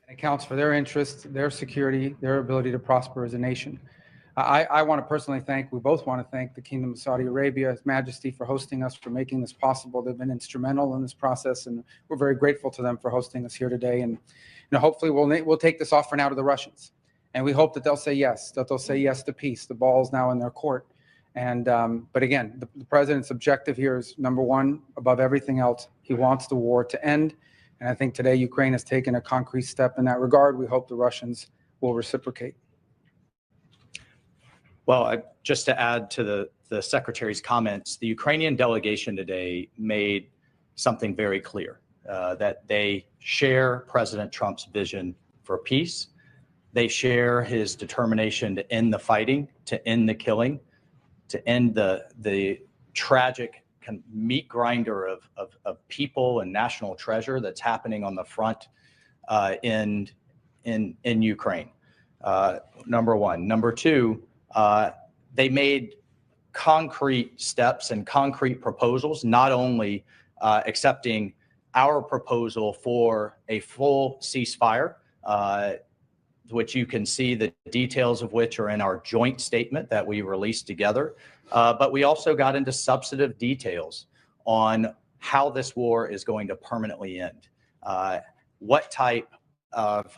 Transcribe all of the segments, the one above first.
and accounts for their interests, their security, their ability to prosper as a nation. I want to personally thank, we both want to thank the Kingdom of Saudi Arabia, His Majesty, for hosting us, for making this possible. They've been instrumental in this process, and we're very grateful to them for hosting us here today. And hopefully we'll take this offer now to the Russians, and we hope that they'll say yes, to peace. The ball's now in their court. And but again, the president's objective here is, number one, above everything else, he wants the war to end. And I think today Ukraine has taken a concrete step in that regard. We hope the Russians will reciprocate. Well, just to add to the Secretary's comments, the Ukrainian delegation today made something very clear, that they share President Trump's vision for peace. They share his determination to end the fighting, to end the killing, to end the tragic meat grinder of people and national treasure that's happening on the front in Ukraine. Number one. Number two, they made concrete steps and concrete proposals, not only accepting our proposal for a full ceasefire, which you can see the details of which are in our joint statement that we released together, but we also got into substantive details on how this war is going to permanently end, what type of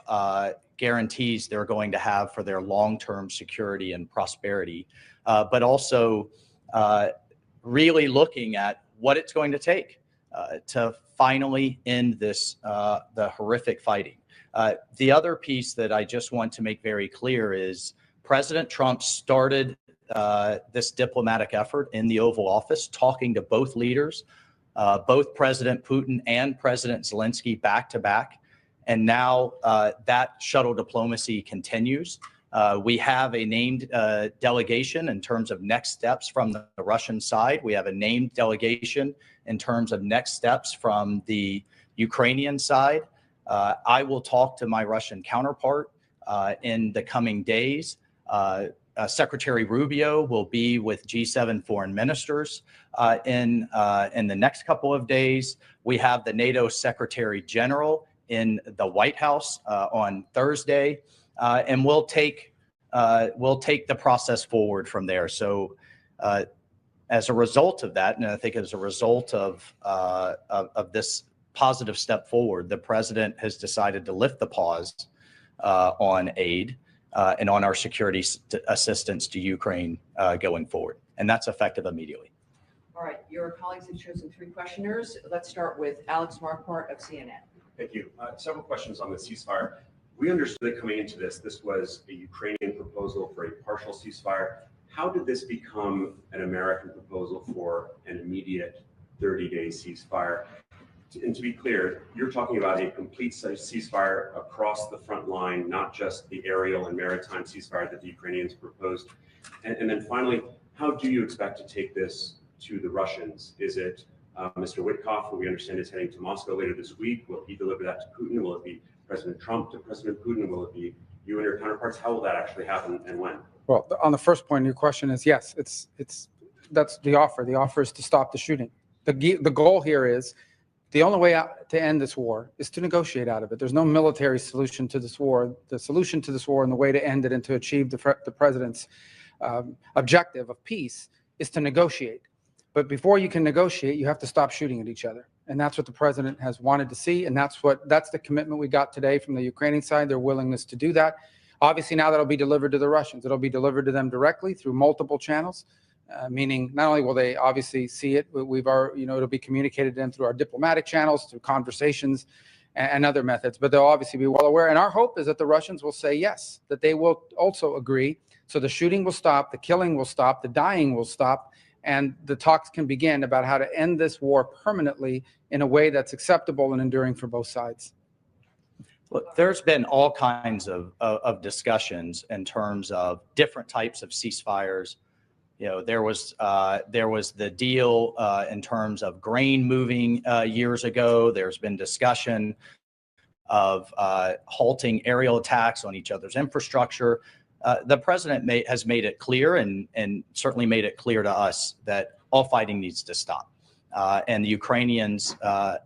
guarantees they're going to have for their long-term security and prosperity, but also really looking at what it's going to take to finally end this, the horrific fighting. The other piece that I just want to make very clear is President Trump started this diplomatic effort in the Oval Office, talking to both leaders, both President Putin and President Zelensky back to back. And now that shuttle diplomacy continues. We have a named delegation in terms of next steps from the Russian side. We have a named delegation in terms of next steps from the Ukrainian side. I will talk to my Russian counterpart in the coming days. Secretary Rubio will be with G7 foreign ministers in the next couple of days. We have the NATO Secretary General in the White House on Thursday, and we'll take the process forward from there. So as a result of that, and I think as a result of this positive step forward, the president has decided to lift the pause on aid and on our security assistance to Ukraine going forward. And that's effective immediately. All right, your colleagues have chosen 3 questioners. Let's start with Alex Marquardt of CNN. Thank you. Several questions on the ceasefire. We understood that coming into this was a Ukrainian proposal for a partial ceasefire. How did this become an American proposal for an immediate 30-day ceasefire? And to be clear, you're talking about a complete ceasefire across the front line, not just the aerial and maritime ceasefire that the Ukrainians proposed. And then finally, how do you expect to take this to the Russians? Is it Mr. Witkoff, who we understand is heading to Moscow later this week? Will he deliver that to Putin? Will it be President Trump to President Putin? Will it be you and your counterparts? How will that actually happen and when? Well, on the first point, your question is yes. That's the offer. The offer is to stop the shooting. The goal here is the only way out to end this war is to negotiate out of it. There's no military solution to this war. The solution to this war and the way to end it and to achieve the president's objective of peace is to negotiate. But before you can negotiate, you have to stop shooting at each other. And that's what the president has wanted to see. And that's the commitment we got today from the Ukrainian side, their willingness to do that. Obviously, now that'll be delivered to the Russians. It'll be delivered to them directly through multiple channels, meaning not only will they obviously see it, but it'll be communicated to them through our diplomatic channels, through conversations and other methods, but they'll obviously be well aware. And our hope is that the Russians will say yes, that they will also agree. So the shooting will stop, the killing will stop, the dying will stop, and the talks can begin about how to end this war permanently in a way that's acceptable and enduring for both sides. Look, there's been all kinds of discussions in terms of different types of ceasefires. You know, there was the deal in terms of grain moving years ago. There's been discussion of halting aerial attacks on each other's infrastructure. The president has made it clear and certainly made it clear to us that all fighting needs to stop. And the Ukrainians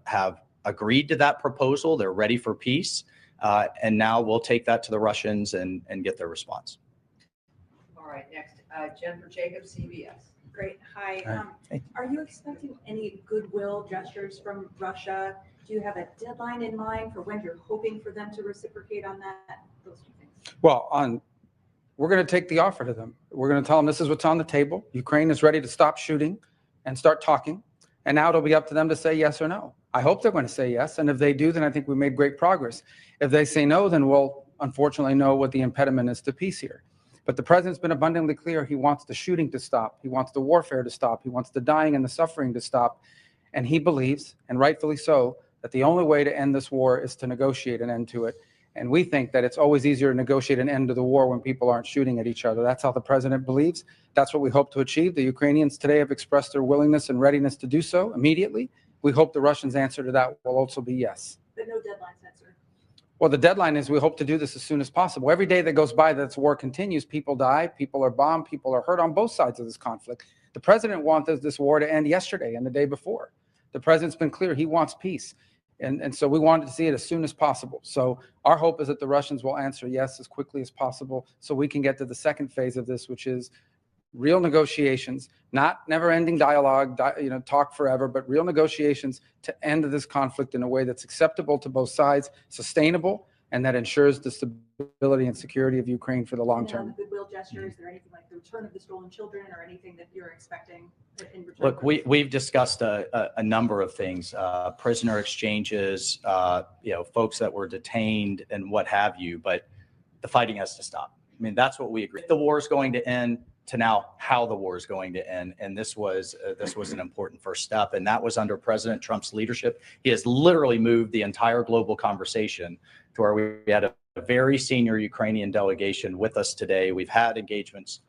have agreed to that proposal. They're ready for peace. And now we'll take that to the Russians and get their response. All right, next, Jennifer Jacobs, CBS. Great. Hi. Hey. Are you expecting any goodwill gestures from Russia? Do you have a deadline in mind for when you're hoping for them to reciprocate on that? Those two things. Well, we're going to take the offer to them. We're going to tell them this is what's on the table. Ukraine is ready to stop shooting and start talking. And now it'll be up to them to say yes or no. I hope they're going to say yes. And if they do, then I think we made great progress. If they say no, then we'll unfortunately know what the impediment is to peace here. But the president's been abundantly clear. He wants the shooting to stop. He wants the warfare to stop. He wants the dying and the suffering to stop. And he believes, and rightfully so, that the only way to end this war is to negotiate an end to it. And we think that it's always easier to negotiate an end to the war when people aren't shooting at each other. That's how the president believes. That's what we hope to achieve. The Ukrainians today have expressed their willingness and readiness to do so immediately. We hope the Russians' answer to that will also be yes. But no deadline set, sir. Well, the deadline is we hope to do this as soon as possible. Every day that goes by that this war continues, people die, people are bombed, people are hurt on both sides of this conflict. The president wanted this war to end yesterday and the day before. The president's been clear. He wants peace. And so we wanted to see it as soon as possible. So our hope is that the Russians will answer yes as quickly as possible so we can get to the second phase of this, which is real negotiations, not never-ending dialogue, talk forever, but real negotiations to end this conflict in a way that's acceptable to both sides, sustainable, and that ensures the stability and security of Ukraine for the long term. The goodwill gesture, is there anything like the return of the stolen children or anything that you're expecting in return? Look, we've discussed a number of things, prisoner exchanges, folks that were detained and what have you, but the fighting has to stop. I mean, that's what we agree. The war is going to end to now how the war is going to end. And this was an important first step. And that was under President Trump's leadership. He has literally moved the entire global conversation to where we had a very senior Ukrainian delegation with us today. We've had engagements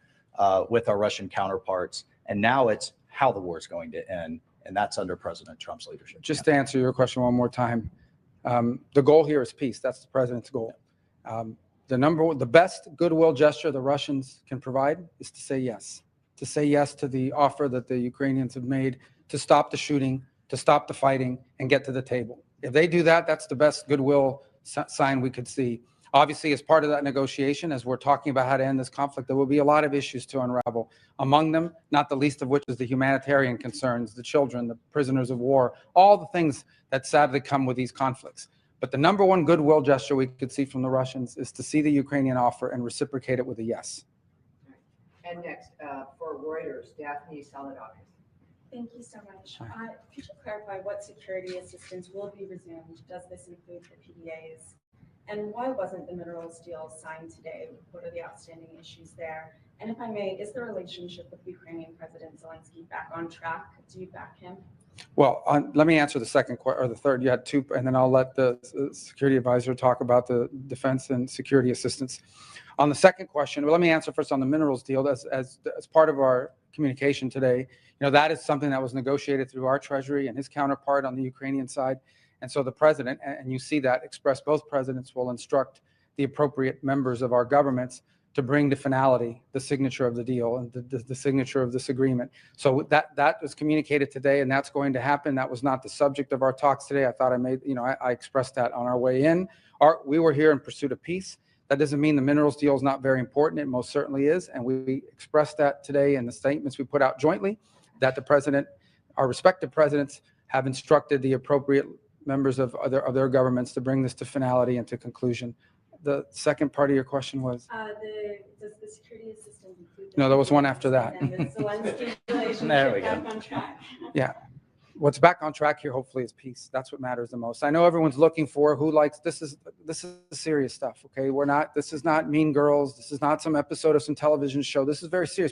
with our Russian counterparts, and now it's how the war is going to end. And that's under President Trump's leadership. Just to answer your question one more time, the goal here is peace. That's the president's goal. The best goodwill gesture the Russians can provide is to say yes to the offer that the Ukrainians have made to stop the shooting, to stop the fighting, and get to the table. If they do that, that's the best goodwill sign we could see. Obviously, as part of that negotiation, as we're talking about how to end this conflict, there will be a lot of issues to unravel. Among them, not the least of which is the humanitarian concerns, the children, the prisoners of war, all the things that sadly come with these conflicts. But the number one goodwill gesture we could see from the Russians is to see the Ukrainian offer and reciprocate it with a yes. And next, for Reuters, Daphne Saladakis. Thank you so much. Could you clarify what security assistance will be resumed? Does this include the PDAs? And why wasn't the minerals deal signed today? What are the outstanding issues there? And if I may, is the relationship with Ukrainian President Zelensky back on track? Do you back him? Well, let me answer the second or the third. You had two, and then I'll let the security advisor talk about the defense and security assistance. On the second question, well, let me answer first on the minerals deal. As part of our communication today, that is something that was negotiated through our Treasury and his counterpart on the Ukrainian side. And so the president, and you see that expressed, both presidents will instruct the appropriate members of our governments to bring to finality the signature of the deal and the signature of this agreement. So that was communicated today, and that's going to happen. That was not the subject of our talks today. I thought I expressed that on our way in. We were here in pursuit of peace. That doesn't mean the minerals deal is not very important. It most certainly is. And we expressed that today in the statements we put out jointly, that the president, our respective presidents, have instructed the appropriate members of their governments to bring this to finality and to conclusion. The second part of your question was? Does the security assistance include? No, there was one after that. And the Zelensky relationship There we go. back on track. Yeah. What's back on track here, hopefully, is peace. That's what matters the most. I know everyone's looking for who likes, this is serious stuff, okay? This is not Mean Girls. This is not some episode of some television show. This is very serious.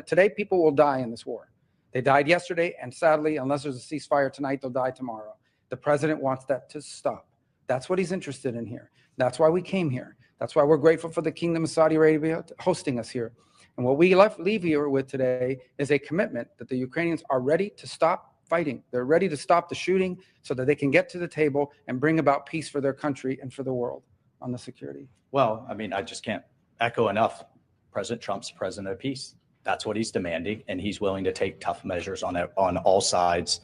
Today, people will die in this war. They died yesterday, and sadly, unless there's a ceasefire tonight, they'll die tomorrow. The president wants that to stop. That's what he's interested in here. That's why we came here. That's why we're grateful for the Kingdom of Saudi Arabia hosting us here. And what we leave here with today is a commitment that the Ukrainians are ready to stop fighting. They're ready to stop the shooting so that they can get to the table and bring about peace for their country and for the world on the security. Well, I mean, I just can't echo enough. President Trump's president of peace. That's what he's demanding, and he's willing to take tough measures on all sides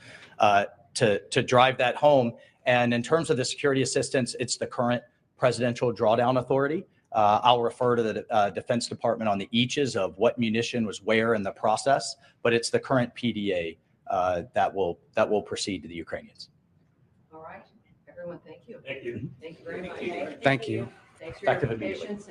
to drive that home. And in terms of the security assistance, it's the current presidential drawdown authority. I'll refer to the Defense Department on the eaches of what munition was where in the process, but it's the current PDA that will proceed to the Ukrainians. All right, everyone, thank you. Thank you. Thank you very much. Thank you. Thanks for your Effective immediately. patience.